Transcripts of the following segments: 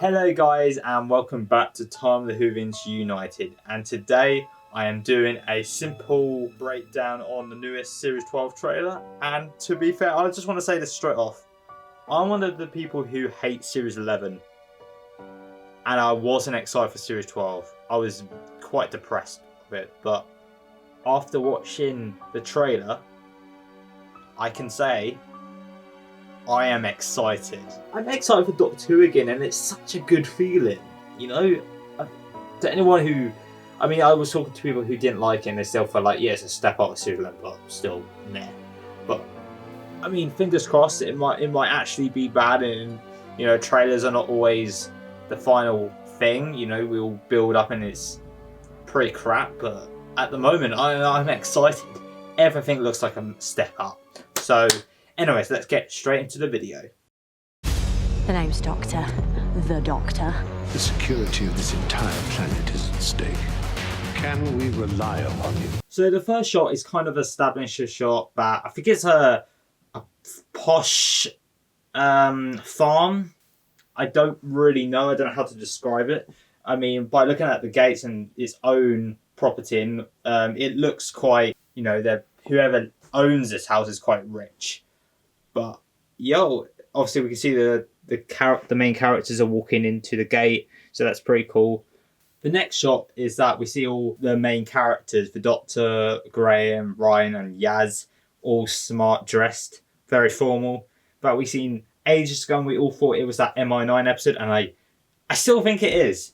Hello guys and welcome back to Time of the Whovians United, and today I am doing a simple breakdown on the newest Series 12 trailer. And to be fair, I just want to say this straight off. I'm one of the people who hate Series 11 and I wasn't excited for Series 12. I was quite depressed with it, but after watching the trailer I can say I am excited. I'm excited for Doctor Who again, and it's such a good feeling, you know? To anyone who... I was talking to people who didn't like it and they still felt like, yeah, it's a step up of Series 11, but still, meh. But, fingers crossed, it might actually be bad, and, trailers are not always the final thing, we'll build up and it's pretty crap, but at the moment, I'm excited. Everything looks like a step up. So... anyways, let's get straight into the video. The name's Doctor. The Doctor. The security of this entire planet is at stake. Can we rely upon you? So the first shot is kind of established a shot that I think it's a posh farm. I don't really know. I don't know how to describe it. By looking at the gates and its own property, it looks quite, that whoever owns this house is quite rich. But obviously we can see the main characters are walking into the gate, so that's pretty cool. The next shot is that we see all the main characters, the Doctor, Graham, Ryan, and Yaz, all smart dressed, very formal. But we seen ages ago, and we all thought it was that MI9 episode, and I still think it is.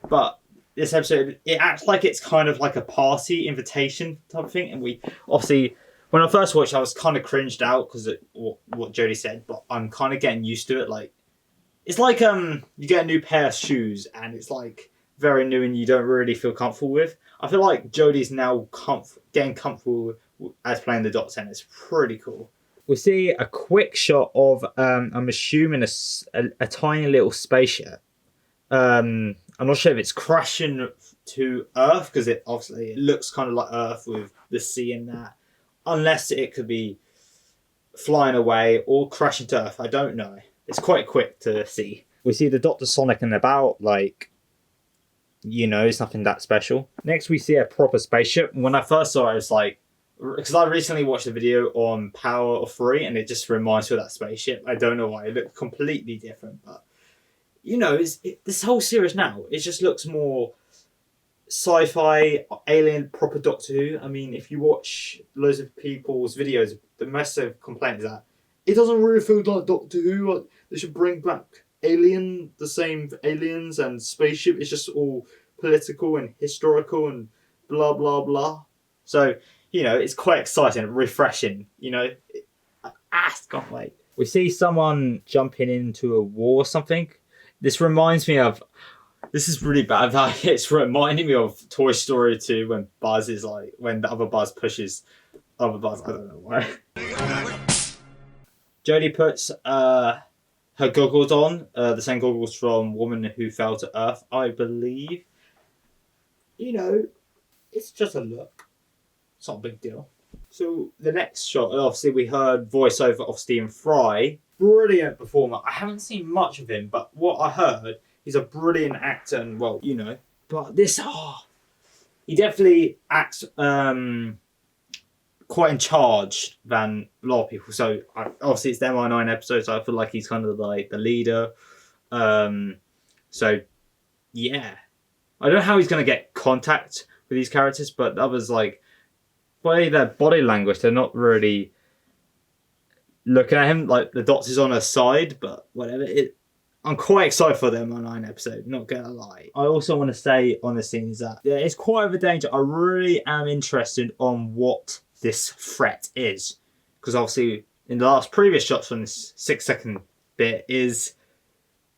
But this episode, it acts like it's kind of like a party invitation type of thing, and we obviously. When I first watched, I was kind of cringed out because of what Jodie said, but I'm kind of getting used to it. Like, it's like you get a new pair of shoes and it's like very new and you don't really feel comfortable with. I feel like Jodie's now getting comfortable as playing the Doctor, and it's pretty cool. We see a quick shot of I'm assuming a tiny little spaceship. I'm not sure if it's crashing to Earth because it looks kind of like Earth with the sea and that. Unless it could be flying away or crashing to Earth. I don't know. It's quite quick to see. We see the Dr. Sonic and about, it's nothing that special. Next we see a proper spaceship. When I first saw it, I was like... because I recently watched a video on Power of Three and it just reminds me of that spaceship. I don't know why. It looked completely different. But, this whole series now, it just looks more... sci-fi, alien, proper Doctor Who. If you watch loads of people's videos, the massive complaint is that it doesn't really feel like Doctor Who. Like, they should bring back the same aliens and spaceship. It's just all political and historical and blah blah blah. So it's quite exciting, refreshing. Can't wait. We see someone jumping into a wall or something. This reminds me of. This is really bad. It's reminding me of Toy Story 2 when Buzz is when the other Buzz pushes other Buzz. I don't know why. Jodie puts her goggles on, the same goggles from Woman Who Fell to Earth, I believe. It's just a look. It's not a big deal. So the next shot, obviously we heard voiceover of Stephen Fry. Brilliant performer. I haven't seen much of him, but what I heard... he's a brilliant actor, and but this, he definitely acts quite in charge than a lot of people. So obviously it's the MI9 episode, so I feel like he's kind of like the leader. So yeah, I don't know how he's going to get contact with these characters, but the others by their body language, they're not really looking at him. Like the Doctor's on her side, but whatever. I'm quite excited for the MI9 episode, not gonna lie. I also want to say on the scene is that it's quite of a danger. I really am interested on what this threat is. Because obviously, in the last previous shots from this 6-second bit is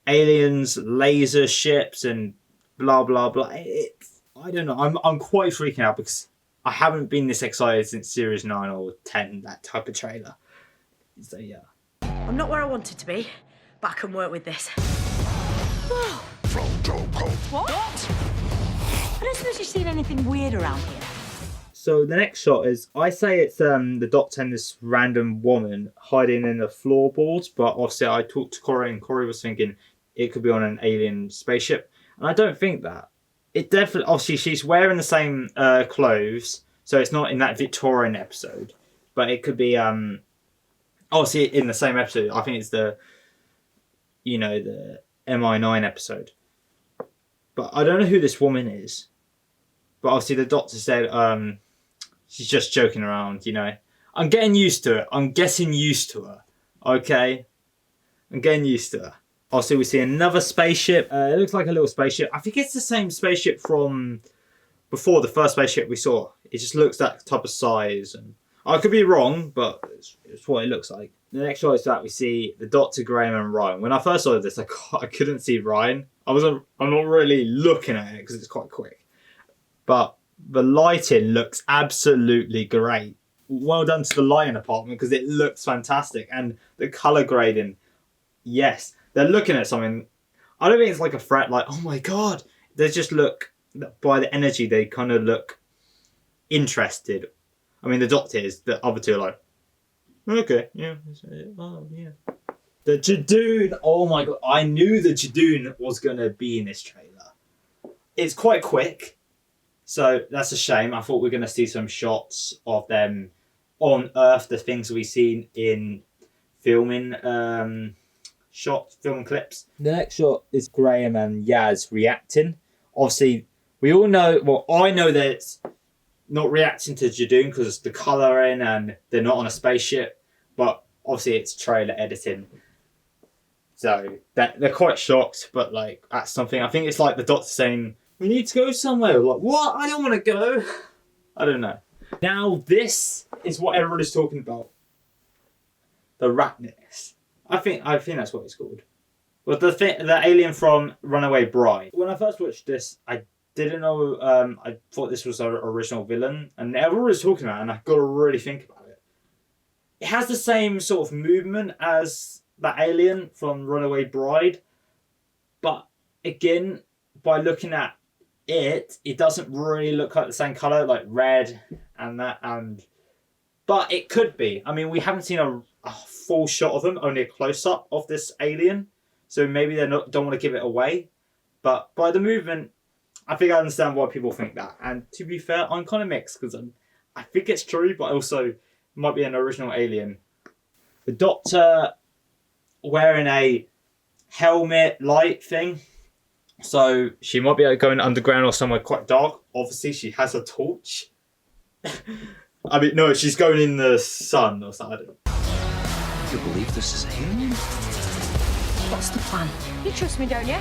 aliens, laser ships, and blah, blah, blah. I don't know. I'm quite freaking out because I haven't been this excited since Series 9 or 10, that type of trailer. So, yeah. I'm not where I wanted to be, but I can work with this. Whoa. What? I don't suppose you've seen anything weird around here. So the next shot is, I say it's the Doctor and this random woman hiding in the floorboards, but obviously I talked to Corey and Corey was thinking it could be on an alien spaceship. And I don't think that. It definitely, obviously, she's wearing the same clothes, so it's not in that Victorian episode. But it could be, obviously, in the same episode. I think it's the MI9 episode. But I don't know who this woman is. But obviously, the doctor said she's just joking around, I'm getting used to it. I'm getting used to her. Okay? I'm getting used to her. Also, we see another spaceship. It looks like a little spaceship. I think it's the same spaceship from before, the first spaceship we saw. It just looks that type of size. And I could be wrong, but it's what it looks like. The next shot is that we see the Dr. Graham and Ryan. When I first saw this, I couldn't see Ryan. I'm not really looking at it because it's quite quick. But the lighting looks absolutely great. Well done to the lighting department because it looks fantastic. And the colour grading, yes. They're looking at something. I don't think it's like a threat, like, oh my god. They just look, by the energy, they kind of look interested. I mean, the doctor is, the other two are like, okay, yeah. Oh, yeah. The Jadoon. Oh my god. I knew the Jadoon was going to be in this trailer. It's quite quick. So that's a shame. I thought we were going to see some shots of them on Earth, the things we've seen in filming film clips. The next shot is Graham and Yaz reacting. Obviously, we all know, well, I know that it's not reacting to Jadoon because the colouring and they're not on a spaceship, but obviously it's trailer editing. So they're quite shocked, but like at something. I think it's like the doctor saying, we need to go somewhere. Like, what? I don't want to go. I don't know. Now this is what everyone is talking about. The Ratnix. I think that's what it's called. Well, the alien from Runaway Bride. When I first watched this, I didn't know. I thought this was our original villain, and everyone was talking about it, and I got to really think about it. It has the same sort of movement as that alien from Runaway Bride, but again, by looking at it doesn't really look like the same color, like red and that, but it could be. I mean, we haven't seen a full shot of them, only a close-up of this alien, so maybe they don't want to give it away, but by the movement I think I understand why people think that. And to be fair, I'm kind of mixed because I think it's true, but also might be an original alien. The doctor wearing a helmet light thing, so she might be going underground or somewhere quite dark. Obviously she has a torch. I mean, no, she's going in the sun or something. You believe this is alien? What's the plan? You trust me, don't you?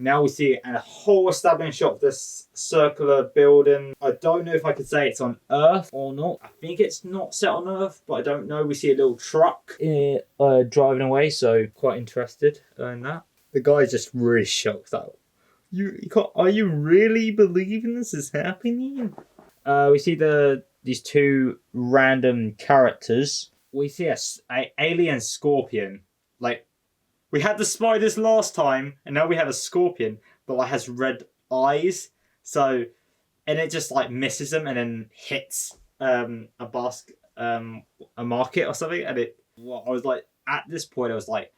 Now we see a whole establishing shot of this circular building. I don't know if I could say it's on Earth or not. I think it's not set on Earth, but I don't know. We see a little truck driving away, so quite interested in that. The guy's just really shocked out. You can't, are you really believing this is happening? We see these two random characters. We see a alien scorpion. Like, we had the spiders last time, and now we have a scorpion, but like has red eyes. So, and it just like misses them and then hits a market or something. And I was like, at this point, I was like,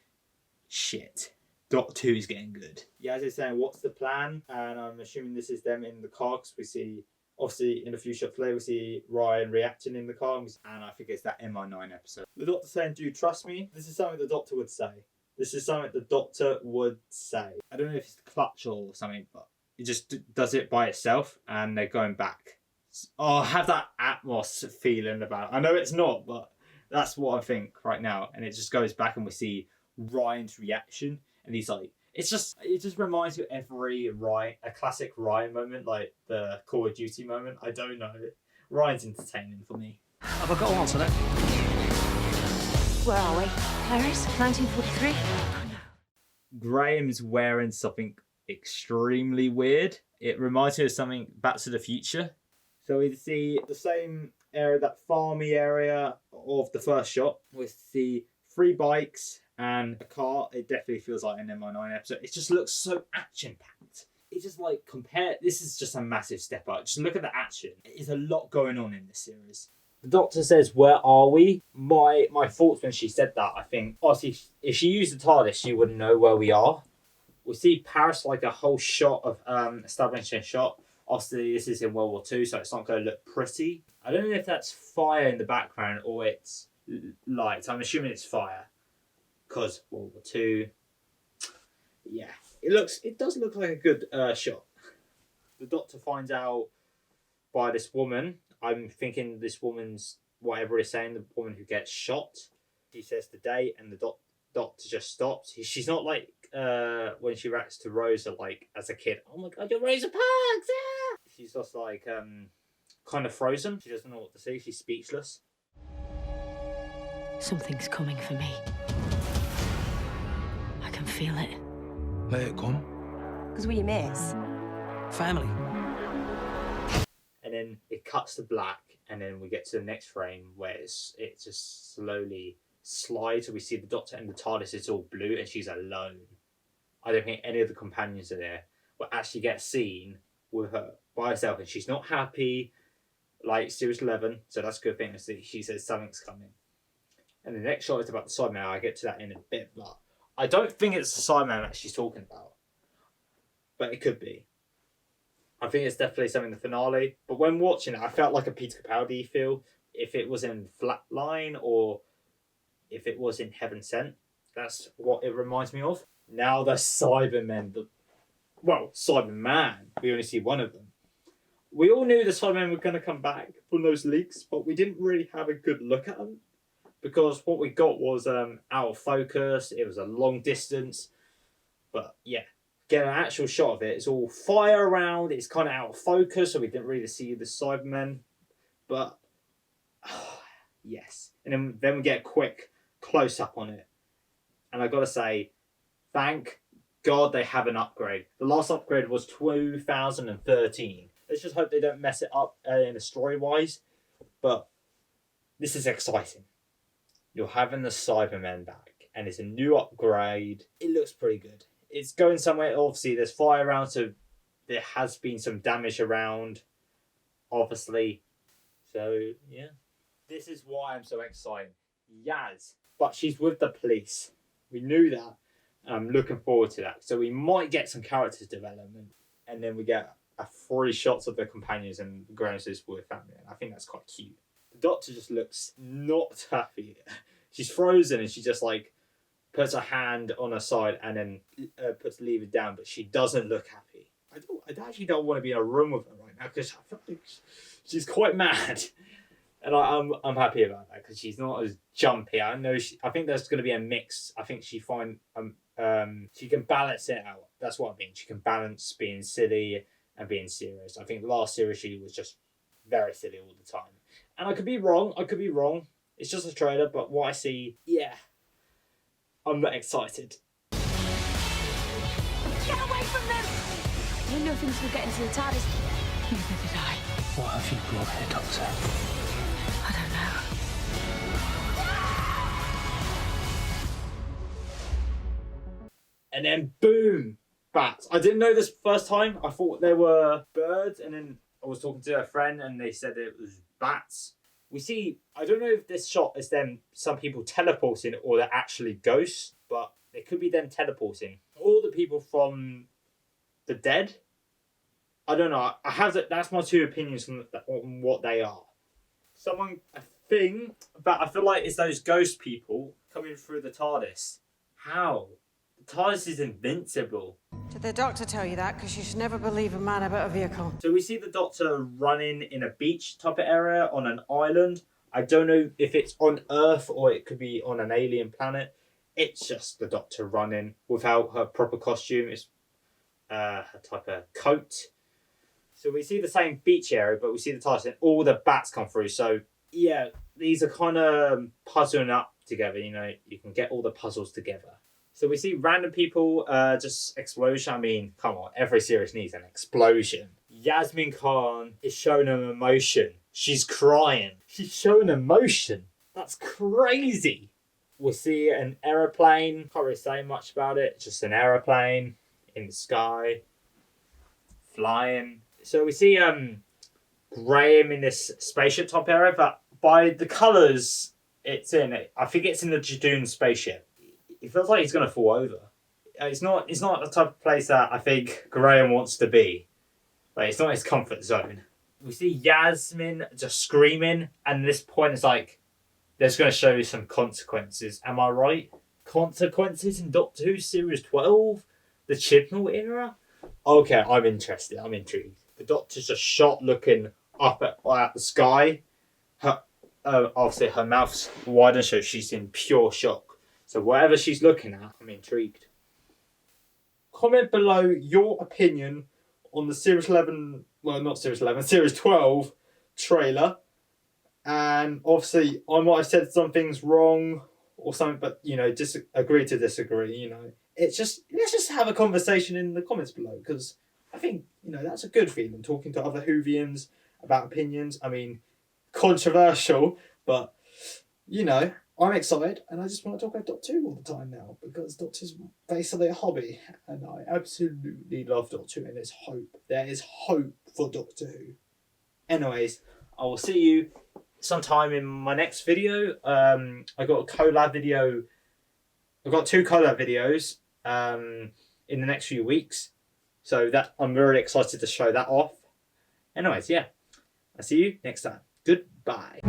shit, Doctor Who's getting good. Yeah, as I was saying, what's the plan? And I'm assuming this is them in the car, because we see, obviously, in a few shots later, we see Ryan reacting in the car, and I think it's that MI9 episode. The Doctor saying, do you trust me? This is something the Doctor would say. This is something the Doctor would say. I don't know if it's clutch or something, but it just does it by itself, and they're going back. Oh, I have that Atmos feeling about it. I know it's not, but that's what I think right now. And it just goes back, and we see Ryan's reaction, and he's like, it just reminds you of a classic Ryan moment, like the Call of Duty moment. I don't know. Ryan's entertaining for me. Have I got to answer that? Where are we? Paris, 1943? Graham's wearing something extremely weird. It reminds me of something Back to the Future. So we see the same area, that farmy area of the first shot, with the 3 bikes and a car. It definitely feels like an MI9 episode. It just looks so action-packed. It's just like, this is just a massive step up. Just look at the action. There's a lot going on in this series. The doctor says, "Where are we?" My thoughts when she said that, I think, obviously, if she used the TARDIS, she wouldn't know where we are. We see Paris like a whole shot of establishing a shot. Obviously, this is in World War II, so it's not going to look pretty. I don't know if that's fire in the background or it's lights. I'm assuming it's fire because World War II. Yeah, it does look like a good shot. The doctor finds out by this woman. I'm thinking this woman's, whatever it's saying, the woman who gets shot. He says the date and the doctor just stops. She's not like when she reacts to Rosa, like as a kid. Oh my god, you're Rosa Parks! Ah! She's just like kind of frozen. She doesn't know what to say. She's speechless. Something's coming for me. I can feel it. Let it come. Because we miss. Family. And then it cuts to black, and then we get to the next frame where it just slowly slides. So we see the Doctor and the TARDIS is all blue, and she's alone. I don't think any of the companions are there. But actually get seen with her by herself, and she's not happy, like Series 11. So that's a good thing to see. She says something's coming. And the next shot is about the Cyberman. I'll get to that in a bit, but I don't think it's the Cyberman that she's talking about. But it could be. I think it's definitely something in the finale. But when watching it, I felt like a Peter Capaldi feel. If it was in Flatline or if it was in Heaven Sent. That's what it reminds me of. Now the Cybermen. Cyberman. We only see one of them. We all knew the Cybermen were going to come back from those leaks, but we didn't really have a good look at them. Because what we got was out of focus. It was a long distance. But yeah. Get an actual shot of it. It's all fire around. It's kind of out of focus, so we didn't really see the Cybermen. But yes, and then we get a quick close up on it, and I gotta say, thank God they have an upgrade. The last upgrade was 2013. Let's just hope they don't mess it up in a story wise. But this is exciting. You're having the Cybermen back, and it's a new upgrade. It looks pretty good. It's going somewhere. Obviously, there's fire around, so there has been some damage around, obviously. So, yeah. This is why I'm so excited. Yaz. But she's with the police. We knew that. And I'm looking forward to that. So we might get some character development. And then we get a 3 shots of the companions and Granices with family. And I think that's quite cute. The Doctor just looks not happy. She's frozen and she just like puts her hand on her side and then puts the lever down, but she doesn't look happy. I actually don't want to be in a room with her right now because I feel like she's quite mad, and I'm happy about that because she's not as jumpy. I think there's going to be a mix. I think she can balance it out. That's what I mean. She can balance being silly and being serious. I think the last series she was just very silly all the time, and I could be wrong. It's just a trailer, but what I see, yeah. I'm not excited. Get away from them! I didn't know things were getting to the TARDIS. Neither did I. What have you brought here, Doctor? I don't know. And then boom! Bats. I didn't know this first time. I thought they were birds, and then I was talking to a friend and they said it was bats. We see, I don't know if this shot is them, some people teleporting or they're actually ghosts, but it could be them teleporting. All the people from the dead. I don't know. That's my 2 opinions on what they are. A thing, but I feel like it's those ghost people coming through the TARDIS. How? The TARDIS is invincible. Did the doctor tell you that? Because you should never believe a man about a vehicle. So we see the Doctor running in a beach type of area on an island. I don't know if it's on Earth or it could be on an alien planet. It's just the Doctor running without her proper costume. It's her type of coat. So we see the same beach area, but we see the TARDIS and all the bats come through. So yeah, these are kind of puzzling up together. You know, you can get all the puzzles together. So we see random people, just explosion. I mean, come on, every series needs an explosion. Yasmin Khan is showing an emotion. She's crying. She's showing emotion. That's crazy. We see an aeroplane. Can't really say much about it. Just an aeroplane in the sky, flying. So we see Graham in this spaceship top area, but by the colours it's in, I think it's in the Jadoon spaceship. It feels like he's going to fall over. It's not the type of place that I think Graham wants to be. Like, it's not his comfort zone. We see Yasmin just screaming, and at this point it's like, there's going to show you some consequences. Am I right? Consequences in Doctor Who Series 12? The Chibnall era? Okay, I'm interested. I'm intrigued. The Doctor's just shot looking up at the sky. Obviously, her mouth's wider, so she's in pure shock. So whatever she's looking at, I'm intrigued. Comment below your opinion on the Series 11... Well, not Series 11. Series 12 trailer. And obviously, I might have said some things wrong or something, but, you know, agree to disagree, you know. Let's just have a conversation in the comments below, because I think, you know, that's a good feeling, talking to other Whovians about opinions. I mean, controversial, but, you know, I'm excited, and I just want to talk about Doctor Who all the time now, because Doctor's basically a hobby, and I absolutely love Doctor Who, and there's hope. There is hope for Doctor Who. Anyways, I will see you sometime in my next video. I got a collab video. I've got 2 collab videos in the next few weeks, so that I'm really excited to show that off. Anyways, yeah, I'll see you next time. Goodbye.